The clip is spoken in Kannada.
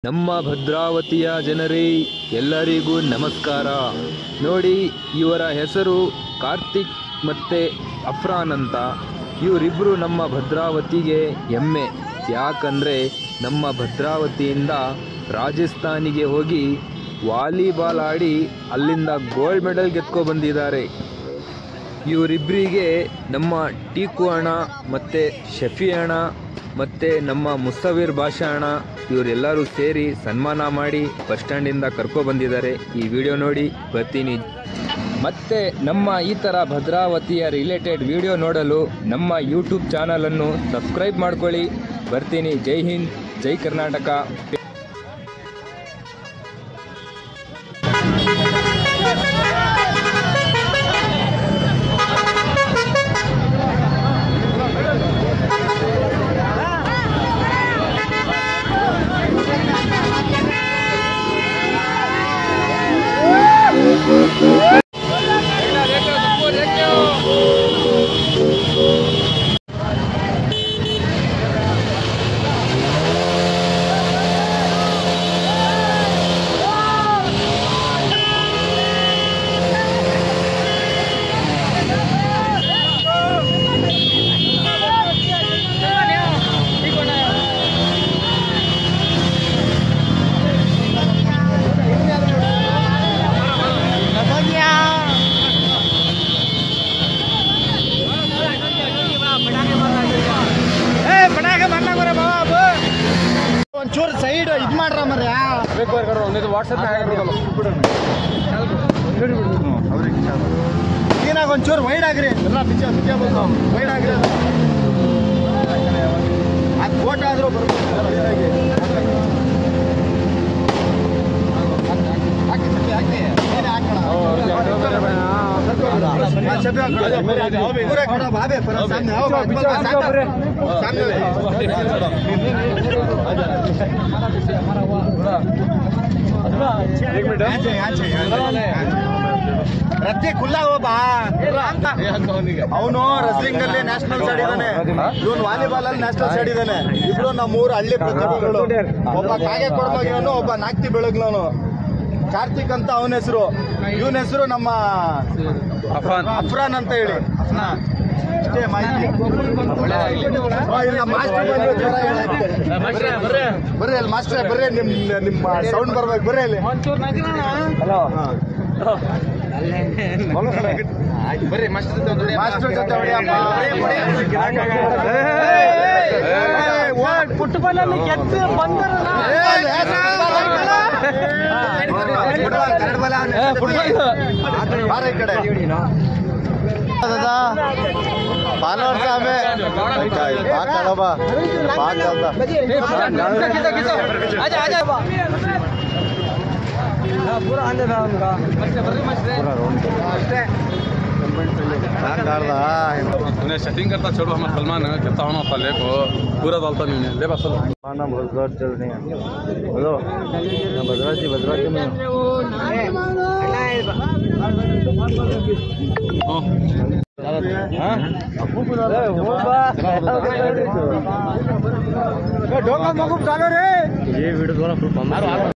ನಮ್ಮ ಭದ್ರಾವತಿಯ ಜನರೇ ಎಲ್ಲರಿಗೂ ನಮಸ್ಕಾರ. ನೋಡಿ, ಇವರ ಹೆಸರು ಕಾರ್ತಿಕ್ ಮತ್ತು ಅಫ್ರಾನ್ ಅಂತ. ಇವರಿಬ್ಬರು ನಮ್ಮ ಭದ್ರಾವತಿಗೆ ಹೆಮ್ಮೆ. ಯಾಕಂದರೆ ನಮ್ಮ ಭದ್ರಾವತಿಯಿಂದ ರಾಜಸ್ಥಾನಿಗೆ ಹೋಗಿ ವಾಲಿಬಾಲ್ ಆಡಿ ಅಲ್ಲಿಂದ ಗೋಲ್ಡ್ ಮೆಡಲ್ ಗೆದ್ಕೊ ಬಂದಿದ್ದಾರೆ. ಇವರಿಬ್ಬರಿಗೆ ನಮ್ಮ ಟೀಕು ಅಣ್ಣ ಮತ್ತು ಶಫಿ ಅಣ್ಣ ಮತ್ತು ನಮ್ಮ ಮುಸ್ತವೀರ್ ಭಾಷಾ ಅಣ್ಣ ಇವರೆಲ್ಲರೂ ಸೇರಿ ಸನ್ಮಾನ ಮಾಡಿ ಬಸ್ ಸ್ಟ್ಯಾಂಡಿಂದ ಕರ್ಕೊಬಂದಿದ್ದಾರೆ. ಈ ವಿಡಿಯೋ ನೋಡಿ ಬರ್ತೀನಿ. ಮತ್ತು ನಮ್ಮ ಈ ಥರ ಭದ್ರಾವತಿಯ ರಿಲೇಟೆಡ್ ವಿಡಿಯೋ ನೋಡಲು ನಮ್ಮ ಯೂಟ್ಯೂಬ್ ಚಾನಲನ್ನು ಸಬ್ಸ್ಕ್ರೈಬ್ ಮಾಡ್ಕೊಳ್ಳಿ. ಬರ್ತೀನಿ. ಜೈ ಹಿಂದ್, ಜೈ ಕರ್ನಾಟಕ. ಒಂಚೂರು ಸೈಡ್ ಇದು ಮಾಡ್ರ ಮರ ವಾಟ್ಸಪ್ ಏನಾಗ ಒಂಚೂರು ವೈಡ್ ಆಗ್ರಿ ಎಲ್ಲ ಪಿಚ್ಚ ಬಂದು ವೈಡ್ ಆಗ್ರಿ. ಅದು ಫೋಟೋ ಆದ್ರೂ ರತ್ತಿ ಖುಲ್ಲಾ ಹೋಬಾ. ಅವನು ರೆಸ್ಲಿಂಗ್ ಅಲ್ಲಿ ನ್ಯಾಷನಲ್ಸ್ ಆಡಿದಾನೆ, ಇವನು ವಾಲಿಬಾಲ್ ಅಲ್ಲಿ ನ್ಯಾಷನಲ್ಸ್ ಆಡಿದಾನೆ. ಇಬ್ರು ನಮ್ಮೂರು ಹಳ್ಳಿ ಪ್ರತಿಭೆಗಳು. ಒಬ್ಬ ಕಾಗೆ ಕೊಡಮಗಿವನು, ಒಬ್ಬ ನಾಕ್ತಿ ಬೆಳಗ್ನವನು. ಕಾರ್ತಿಕ್ ಅಂತ ಅವನ ಹೆಸರು, ಇವನ ಹೆಸರು ನಮ್ಮ ಅಫ್ರಾನ್ ಅಂತ ಹೇಳಿ. ಅಷ್ಟೇ ಮಾಹಿತಿ. ಬರ್ರಿ ಅಲ್ಲಿ ಮಾಸ್ಟರ್, ಬರ್ರಿ ನಿಮ್ಮ ಸೌಂಡ್ ಬರ್ಬೇಕು. ಬರ್ರಿ ಅಲ್ಲಿ ಬರ್ರಿ ಮಾಸ್ಟರ್ ಜೊತೆ ಫುಟ್ಬಾಲ್ ಅಲ್ಲಿ ಗೆದ್ದು ಬಂದರಲ್ಲ. दादा फॉलोअर्स हमें बात करो बा बात आजा पूरा आने था उनका पूरा रोड उन्हें सेटिंग करता छोड़ो. हमारे सलमान कहता हूँ ना ले को पूरा डालता नहीं ले बस. माना बहुत चल रही है. बोलो भद्रावती में ये वीडियो